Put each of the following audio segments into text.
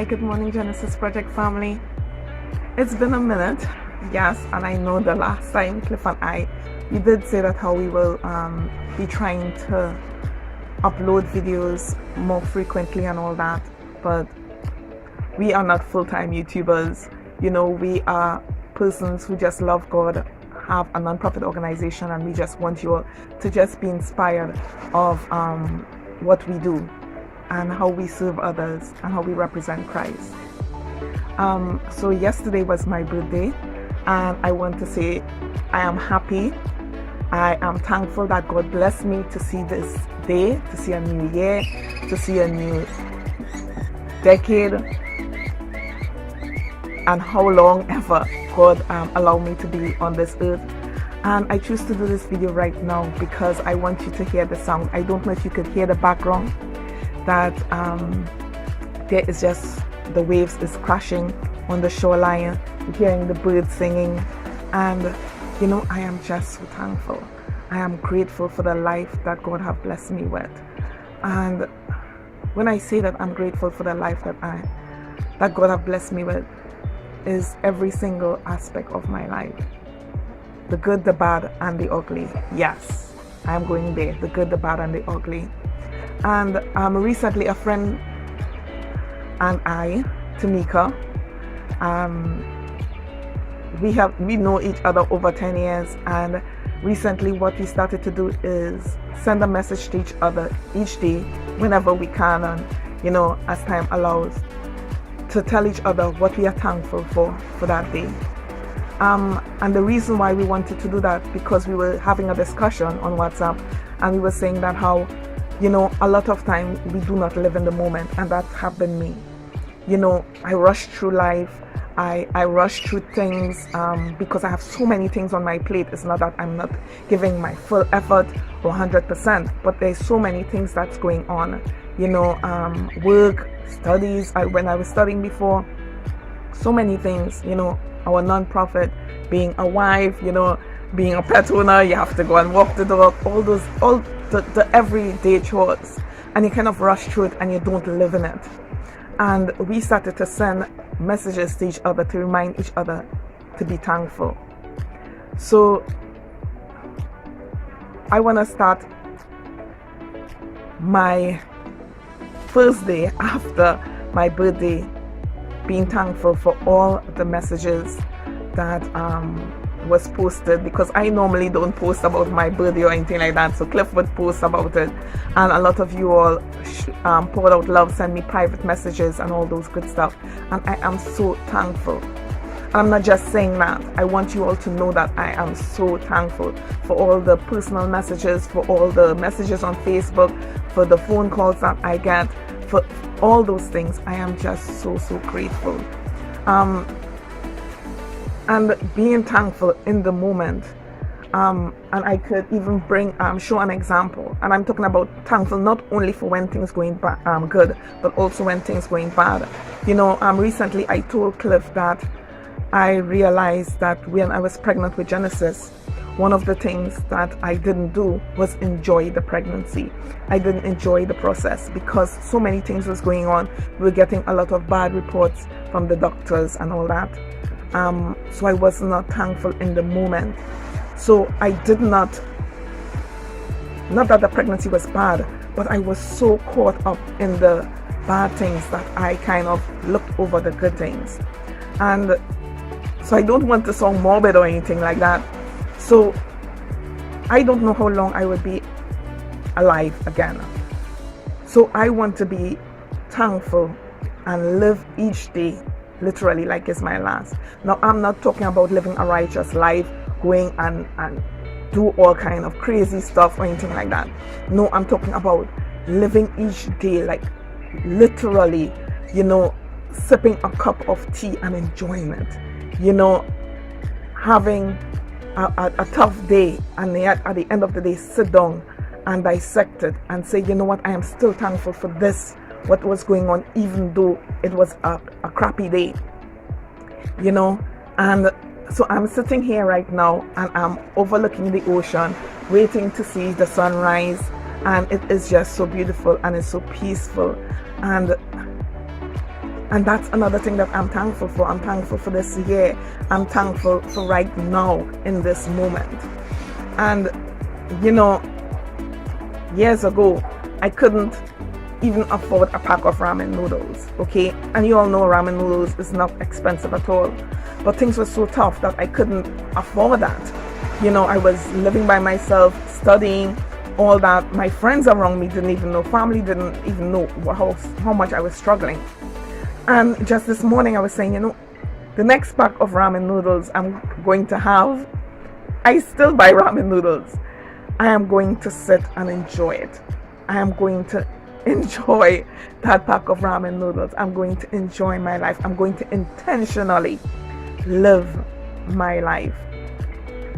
Hi, good morning, Genesis Project family. It's been a minute, yes, and I know the last time Cliff and I, we did say that how we will be trying to upload videos more frequently and all that, but we are not full-time YouTubers. You know, we are persons who just love God, have a non-profit organization, and we just want you all to just be inspired of what we do and how we serve others and how we represent Christ. So yesterday was my birthday, and I want to say I am happy. I am thankful that God blessed me to see this day, to see a new year, to see a new decade, and how long ever God allowed me to be on this earth. And I choose to do this video right now because I want you to hear the sound. I don't know if you could hear the background, that there is just the waves is crashing on the shoreline, hearing the birds singing, and you know, I am just so thankful. I am grateful for the life that God have blessed me with. And when I say that I'm grateful for the life that God have blessed me with, is every single aspect of my life. The good, the bad, and the ugly. Yes, I am going there. The good, the bad, and the ugly. And recently a friend and I, Tamika, we know each other over 10 years, and recently what we started to do is send a message to each other each day whenever we can, and you know, as time allows, to tell each other what we are thankful for that day. And the reason why we wanted to do that, because we were having a discussion on WhatsApp, and we were saying that how, you know, a lot of time we do not live in the moment, and that have been me. You know, I rush through life. I rush through things because I have so many things on my plate. It's not that I'm not giving my full effort or 100%, but there's so many things that's going on. You know, work, studies. When I was studying before, so many things. You know, our non-profit, being a wife. You know, being a pet owner, you have to go and walk the dog. All the everyday chores, and you kind of rush through it and you don't live in it. And we started to send messages to each other to remind each other to be thankful. So I want to start my first day after my birthday being thankful for all the messages that was posted, because I normally don't post about my birthday or anything like that, so Cliff would post about it, and a lot of you all poured out love, send me private messages and all those good stuff, and I am so thankful. I'm not just saying that, I want you all to know that I am so thankful for all the personal messages, for all the messages on Facebook, for the phone calls that I get, for all those things. I am just so grateful. And being thankful in the moment, and I could even show an example, and I'm talking about thankful not only for when things going good, but also when things going bad. You know, recently I told Cliff that I realized that when I was pregnant with Genesis, one of the things that I didn't do was enjoy the pregnancy. I didn't enjoy the process because so many things was going on. We were getting a lot of bad reports from the doctors and all that. So I was not thankful in the moment. So I did not that the pregnancy was bad, but I was so caught up in the bad things that I kind of looked over the good things. And so I don't want to sound morbid or anything like that. So I don't know how long I would be alive again. So I want to be thankful and live each day literally like it's my last. Now, I'm not talking about living a righteous life, going and do all kind of crazy stuff or anything like that. No, I'm talking about living each day like literally, you know, sipping a cup of tea and enjoying it. You know, having a tough day, and yet at the end of the day sit down and dissect it and say, you know what, I am still thankful for this, what was going on, even though it was a crappy day, you know. And so I'm sitting here right now and I'm overlooking the ocean, waiting to see the sunrise, and it is just so beautiful and it's so peaceful. And And that's another thing that I'm thankful for. I'm thankful for this year. I'm thankful for right now in this moment. And, years ago, I couldn't even afford a pack of ramen noodles, okay? And you all know ramen noodles is not expensive at all. But things were so tough that I couldn't afford that. I was living by myself, studying, all that. My friends around me didn't even know. Family didn't even know how much I was struggling. And just this morning I was saying, the next pack of ramen noodles I'm going to have, I still buy ramen noodles. I am going to sit and enjoy it. I am going to enjoy that pack of ramen noodles. I'm going to enjoy my life. I'm going to intentionally live my life.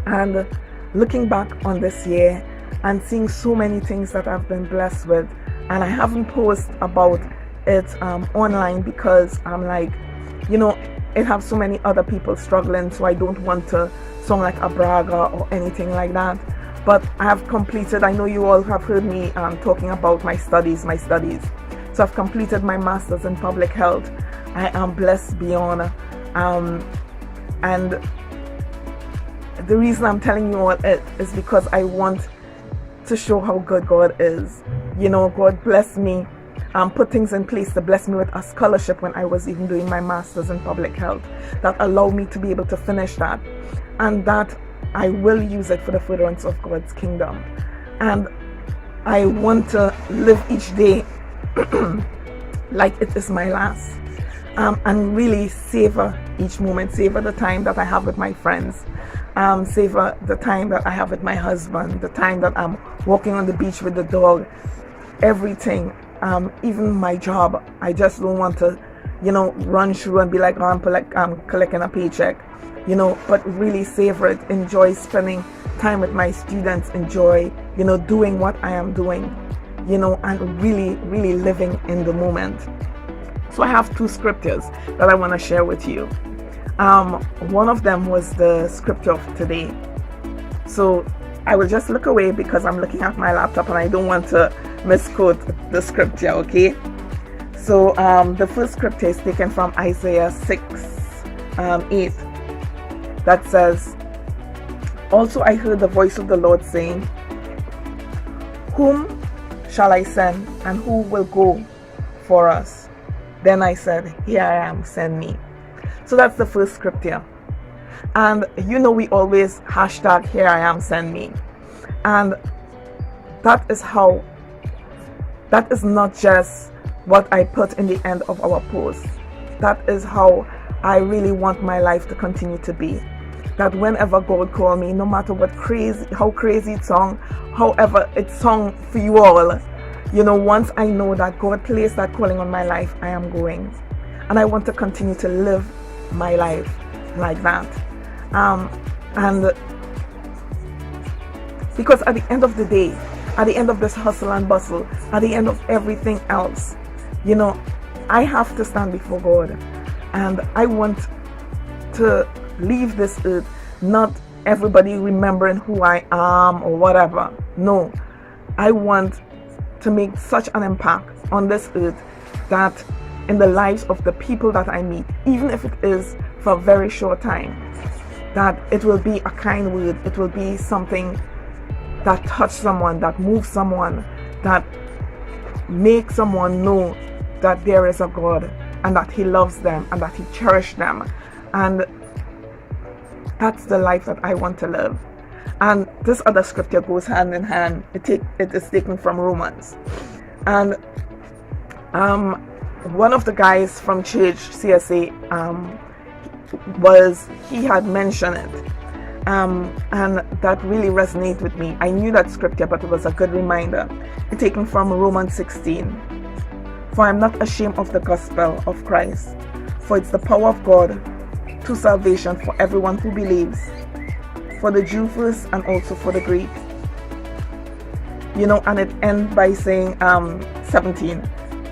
And looking back on this year and seeing so many things that I've been blessed with, and I haven't posted about it online because I'm like, it have so many other people struggling, so I don't want to sound like a bragger or anything like that. But I have completed, I know you all have heard me talking about my studies. So I've completed my master's in public health. I am blessed beyond. And the reason I'm telling you all it is because I want to show how good God is. God blessed me, put things in place to bless me with a scholarship when I was even doing my master's in public health that allowed me to be able to finish that, and that I will use it for the furtherance of God's kingdom. And I want to live each day like it is my last, and really savor each moment, savor the time that I have with my friends, savor the time that I have with my husband, the time that I'm walking on the beach with the dog, everything, even my job. I just don't want to, run through and be like, I'm collecting a paycheck, but really savor it, enjoy spending time with my students, enjoy, doing what I am doing, and really, really living in the moment. So I have two scriptures that I want to share with you. One of them was the scripture of today. So I will just look away because I'm looking at my laptop and I don't want to misquote the scripture, okay? So the first scripture is taken from Isaiah 6:8, that says, "Also I heard the voice of the Lord saying, Whom shall I send, and who will go for us? Then I said, Here I am, send me." So that's the first scripture. And we always hashtag "Here I am, send me." And that is not just what I put in the end of our post. That is how I really want my life to continue to be. That whenever God call me, no matter how crazy it song, however it sung for you all, once I know that God placed that calling on my life, I am going. And I want to continue to live my life like that. And because at the end of the day, at the end of this hustle and bustle, at the end of everything else, I have to stand before God. And I want to leave this earth, not everybody remembering who I am or whatever. No, I want to make such an impact on this earth that in the lives of the people that I meet, even if it is for a very short time, that it will be a kind word, it will be something that touches someone, that moves someone, that makes someone know that there is a God and that He loves them and that He cherishes them. And that's the life that I want to live. And this other scripture goes hand in hand. It is taken from Romans. And one of the guys from church, CSA, he had mentioned it. And that really resonated with me. I knew that scripture, but it was a good reminder. It's taken from Romans 16. "For I am not ashamed of the gospel of Christ, for it's the power of God to salvation for everyone who believes, for the Jew first and also for the Greek." And it ends by saying 17,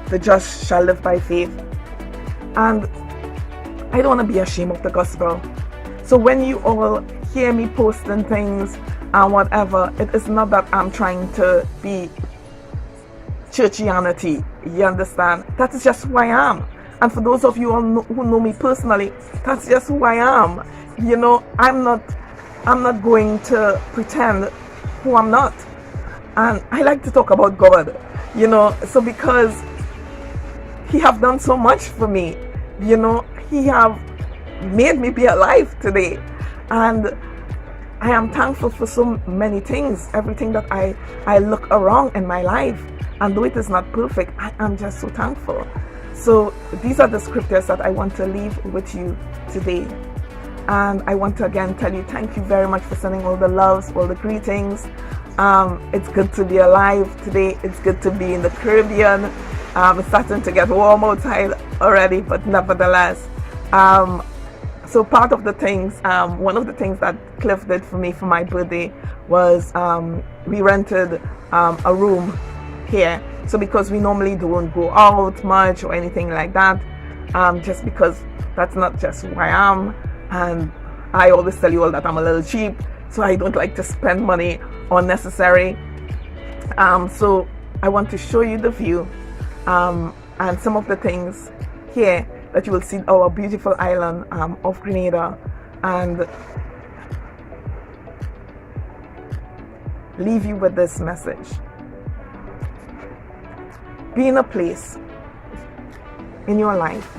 "The just shall live by faith." And I don't want to be ashamed of the gospel. So when you all hear me posting things and whatever, it is not that I'm trying to be churchianity. You understand? That is just who I am. And for those of you who know me personally, that's just who I am. You know, I'm not going to pretend who I'm not. And I like to talk about God, you know, so because He have done so much for me, you know, He have made me be alive today. And I am thankful for so many things, everything that I look around in my life. And though it is not perfect, I am just so thankful. So these are the scriptures that I want to leave with you today. And I want to again tell you thank you very much for sending all the loves, all the greetings. It's good to be alive today. It's good to be in the Caribbean. It's starting to get warm outside already, but nevertheless. So part of the things, one of the things that Cliff did for me for my birthday was we rented a room here. So because we normally don't go out much or anything like that, just because that's not just who I am. And I always tell you all that I'm a little cheap, so I don't like to spend money unnecessary. So I want to show you the view and some of the things here that you will see our beautiful island of Grenada, and leave you with this message. Be in a place in your life,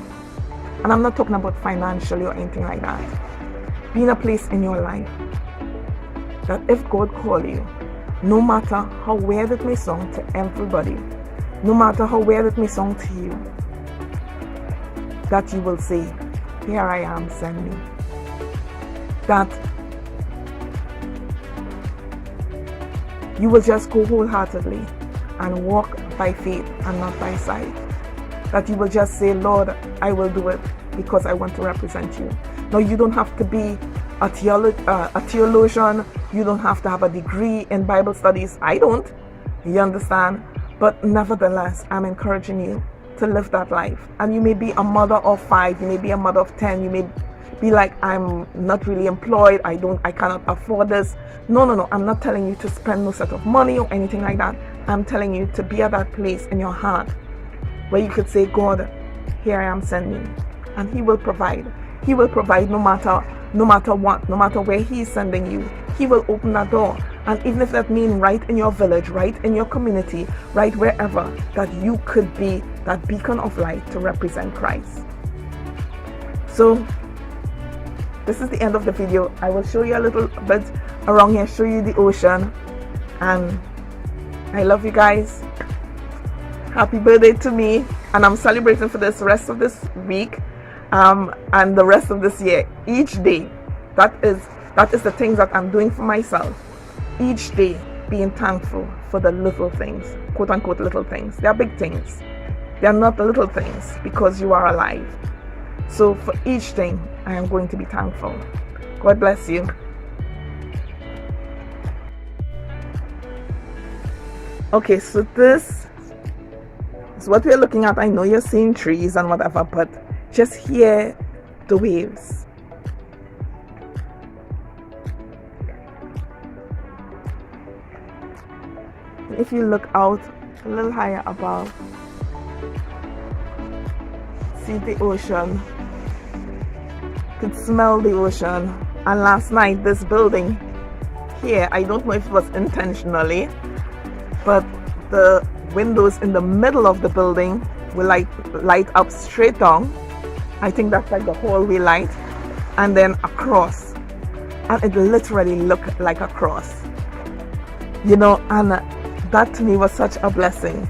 and I'm not talking about financially or anything like that. Be in a place in your life that if God call you, no matter how weird it may sound to everybody, no matter how weird it may sound to you, that you will say, here I am, send me. That you will just go wholeheartedly and walk by faith and not by sight. That you will just say, Lord, I will do it because I want to represent you. Now, you don't have to be a theologian. You don't have to have a degree in Bible studies. I don't. You understand? But nevertheless, I'm encouraging you to live that life. And you may be a mother of 5, you may be a mother of 10, you may be like, I'm not really employed, I cannot afford this. No, I'm not telling you to spend no set of money or anything like that. I'm telling you to be at that place in your heart where you could say, God, here I am, send me. And He will provide. He will provide no matter what, no matter where He is sending you. He will open that door. And even if that means right in your village, right in your community, right wherever, that you could be that beacon of light to represent Christ. So this is the end of the video. I will show you a little bit around here, show you the ocean. And I love you guys. Happy birthday to me. And I'm celebrating for this rest of this week and the rest of this year. Each day, that is the things that I'm doing for myself. Each day, being thankful for the little things, quote unquote little things. They are big things. They are not the little things because you are alive. So for each thing, I am going to be thankful. God bless you. Okay, so this is what we're looking at. I know you're seeing trees and whatever, but just hear the waves. If you look out a little higher above, see the ocean, could smell the ocean. And last night, this building here, I don't know if it was intentionally, but the windows in the middle of the building will light up straight down. I think that's like the hallway light, and then across, and it literally looked like a cross, you know. And that to me was such a blessing.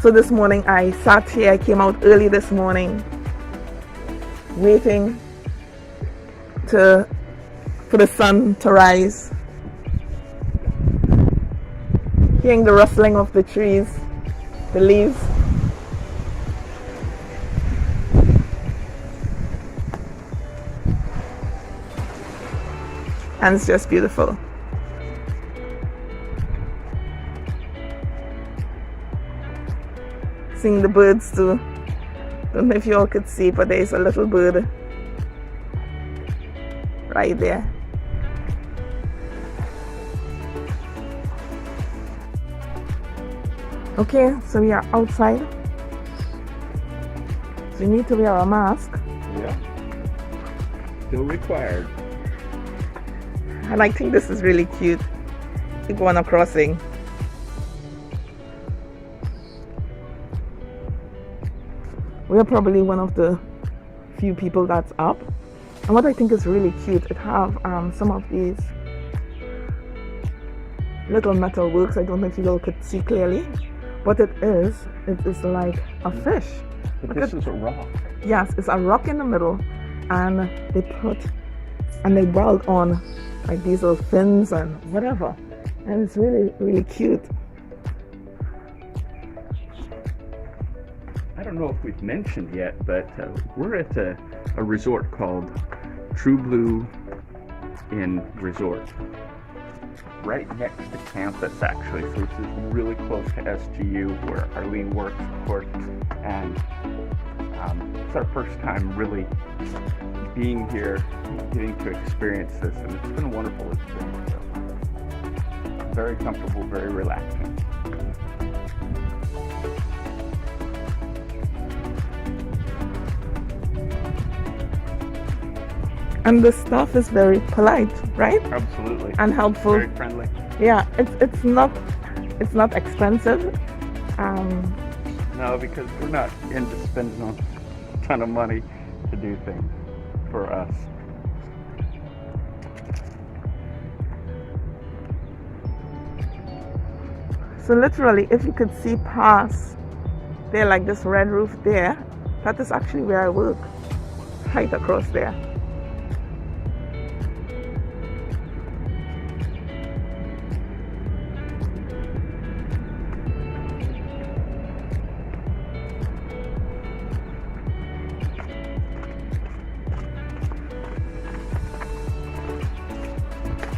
So this morning I sat here, I came out early this morning waiting for the sun to rise, hearing the rustling of the trees, the leaves. And it's just beautiful. Seeing the birds too. Don't know if you all could see, but there's a little bird right there. Okay, so we are outside. we need to wear a mask. Yeah. Still required. And I think this is really cute. Iguana crossing. We're probably one of the few people that's up. And what I think is really cute, it have some of these little metal works. I don't know if you all could see clearly. What it is like a fish. But this is a rock. Yes, it's a rock in the middle, and they weld on like these little fins and whatever. And it's really, really cute. I don't know if we've mentioned yet, but we're at a resort called True Blue Inn Resort. Right next to campus, actually. So this is really close to SGU, where Arlene works, of course. And it's our first time really being here, getting to experience this, and it's been a wonderful experience. So, very comfortable, very relaxing. And the staff is very polite, right? Absolutely. And helpful. Very friendly. Yeah, it's not expensive. No, because we're not into spending a ton of money to do things for us. So literally, if you could see past there, like this red roof there, that is actually where I work, right across there.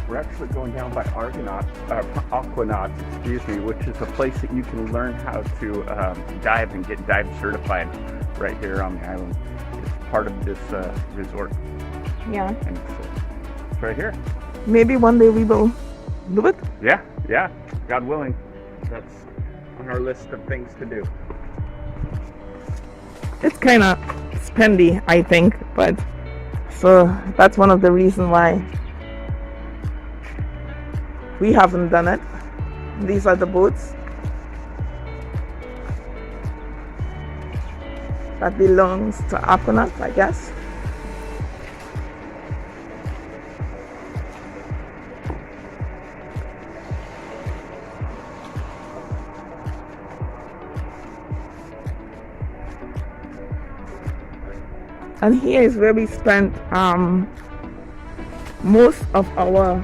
We're actually going down by Aquanauts, which is a place that you can learn how to dive and get dive certified right here on the island. It's part of this resort. Yeah. And it's right here. Maybe one day we will do it. Yeah. God willing. That's on our list of things to do. It's kind of spendy, I think, but so that's one of the reasons why we haven't done it. These are the boats that belongs to Aquanaut, I guess. And here is where we spent most of our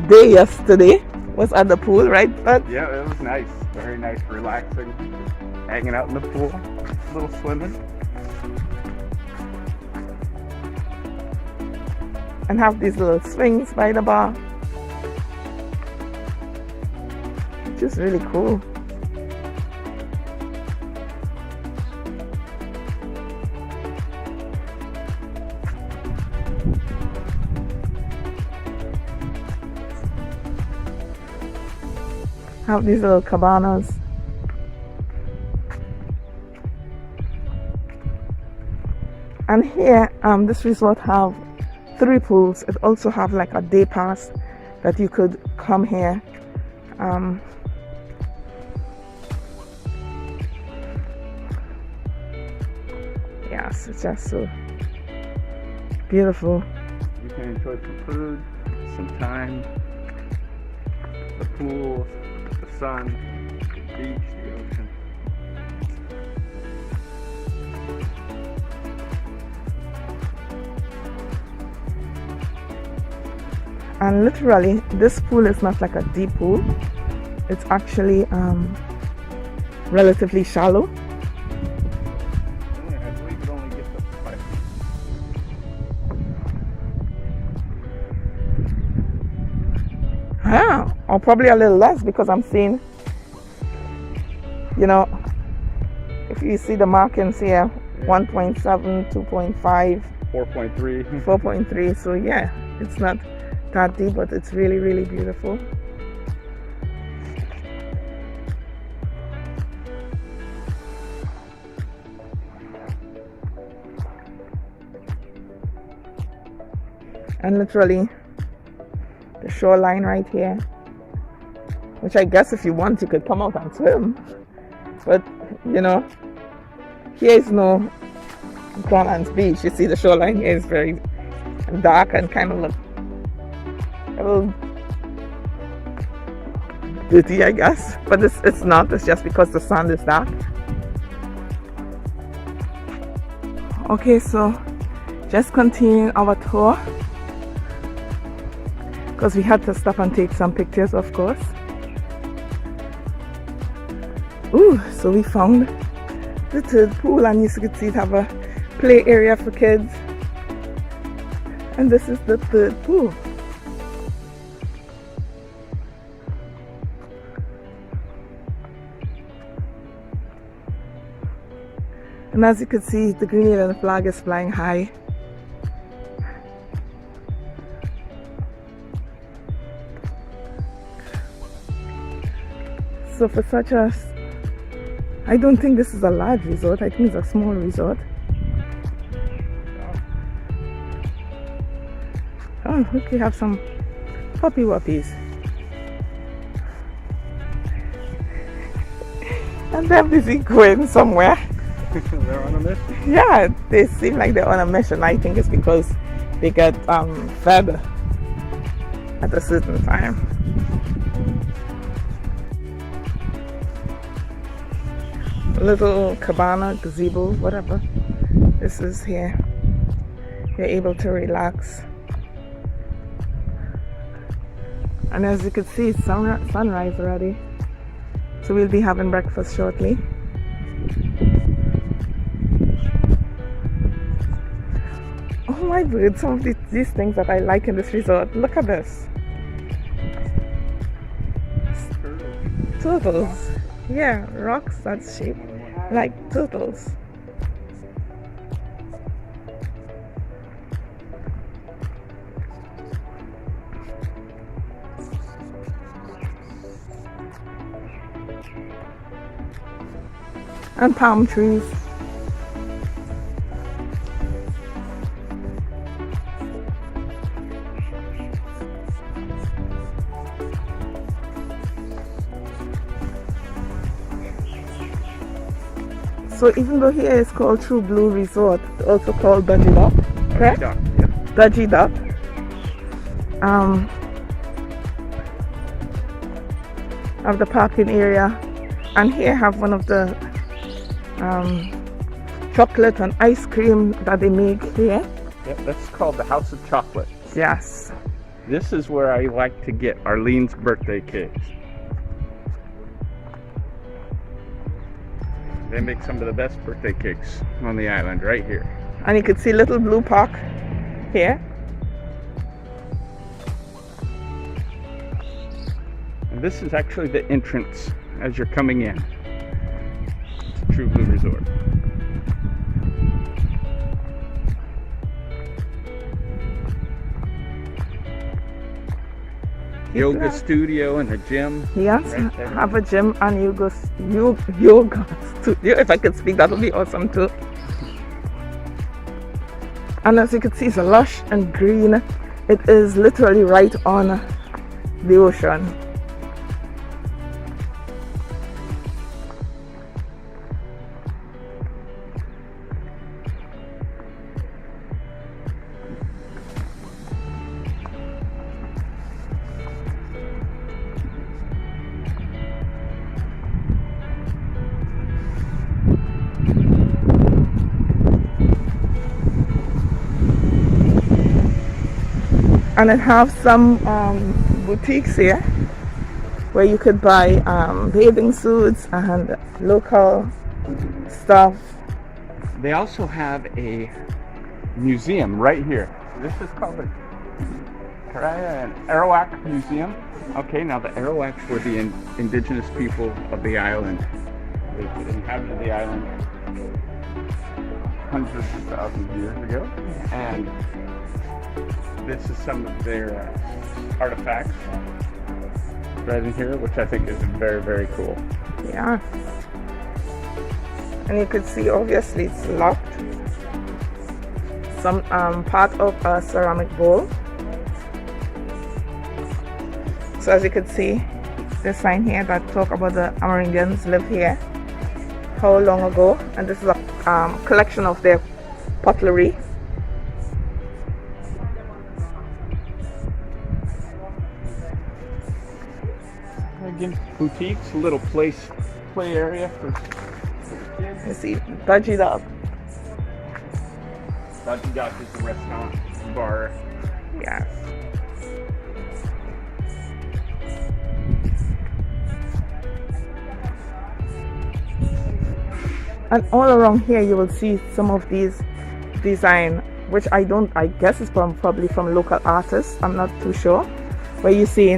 day yesterday, was at the pool, right? But yeah, it was nice. Very nice, relaxing. Hanging out in the pool, a little swimming. And have these little swings by the bar. Which is really cool. Have these little cabanas. And here, this resort have 3 pools. It also have like a day pass that you could come here. Yes, it's just so beautiful. You can enjoy some food, some time, the pool, the sun, the beach, the ocean. And literally, this pool is not like a deep pool. It's actually relatively shallow. I believe it only gets up to 5 feet. Yeah, or probably a little less, because I'm seeing, you know, if you see the markings here, 1.7, 2.5, 4.3. 4.3. So yeah, it's not that deep, but it's really, really beautiful. And literally the shoreline right here, which I guess if you want you could come out and swim, but you know, here is no Groundlands Beach. You see the shoreline here is very dark and kind of look a little dirty, I guess, but it's not. It's just because the sand is dark. Okay, so just continuing our tour because we had to stop and take some pictures, of course. Ooh, so we found the third pool, and you could see it have a play area for kids, and this is the third pool. And as you can see, the Grenadian flag is flying high. So for such a, I don't think this is a large resort, I think it's a small resort. Oh, look, we have some puppy wuppies. And they're busy going somewhere. They're on a mission. Yeah, they seem like they're on a mission. I think it's because they get fed at a certain time. Little cabana, gazebo, whatever this is here. You're able to relax. And as you can see, it's sunrise already. So we'll be having breakfast shortly. Oh my word, some of these things that I like in this resort. Look at this. Turtles. Yeah, rocks that's shaped like turtles. And palm trees. So even though here it's called True Blue Resort, it's also called Dodgy Dock, correct? Dock, yeah. Dodgy Dock. Of the parking area, and here have one of the chocolate and ice cream that they make here. Yep, that's called the House of Chocolate. Yes. This is where I like to get Arlene's birthday cakes. They make some of the best birthday cakes on the island right here. And you can see Little Blue Park here. And this is actually the entrance as you're coming in to True Blue Resort. Yoga studio and a gym. Yes, right there. have a gym and yoga studio. If I could speak, that would be awesome too. And as you can see, it's lush and green. It is literally right on the ocean. And it have some boutiques here where you could buy bathing suits and local stuff. They also have a museum right here. This is called an Arawak Museum. Okay, now the Arawaks were the indigenous people of the island. They inhabited the island hundreds of thousands of years ago, and this is some of their artifacts right in here, which I think is very, very cool. Yeah. And you could see, obviously, it's locked. Some part of a ceramic bowl. So as you can see, this sign here that talk about the Amerindians live here, how long ago, and this is a collection of their pottery. Again, boutiques, a little play area for the kids. You see, Dodgy Dog. Dodgy Dog is the restaurant bar. Yes. And all around here you will see some of these design, which I guess is probably from local artists, I'm not too sure, where you see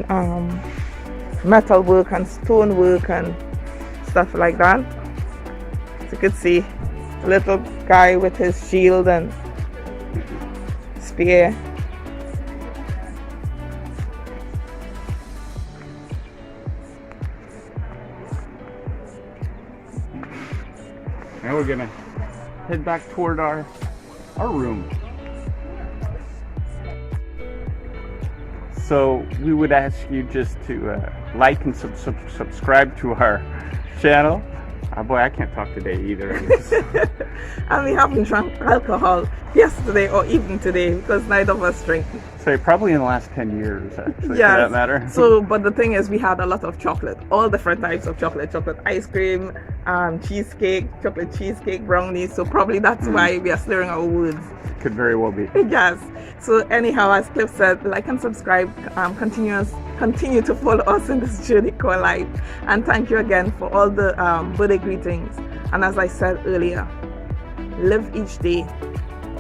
metal work and stone work and stuff like that. So you could see a little guy with his shield and spear. Now we're gonna head back toward our room. So we would ask you just to like and subscribe to our channel. Boy, I can't talk today either. And we haven't drunk alcohol yesterday or even today because neither of us drink. So probably in the last 10 years, actually, Yes. for that matter. So, but the thing is, we had a lot of chocolate, all different types of chocolate ice cream, cheesecake, chocolate cheesecake, brownies. So probably that's why we are slurring our words. Could very well be. Yes. So anyhow, as Cliff said, like and subscribe. Continue to follow us in this journey called life. And thank you again for all the birthday greetings. And as I said earlier, live each day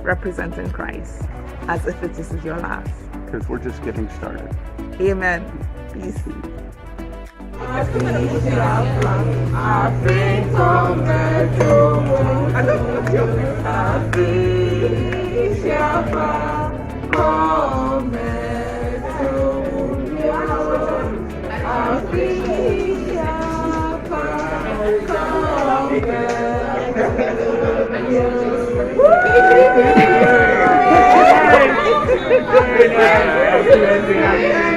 representing Christ as if it is your last. Because we're just getting started. Amen. Peace. Very nice.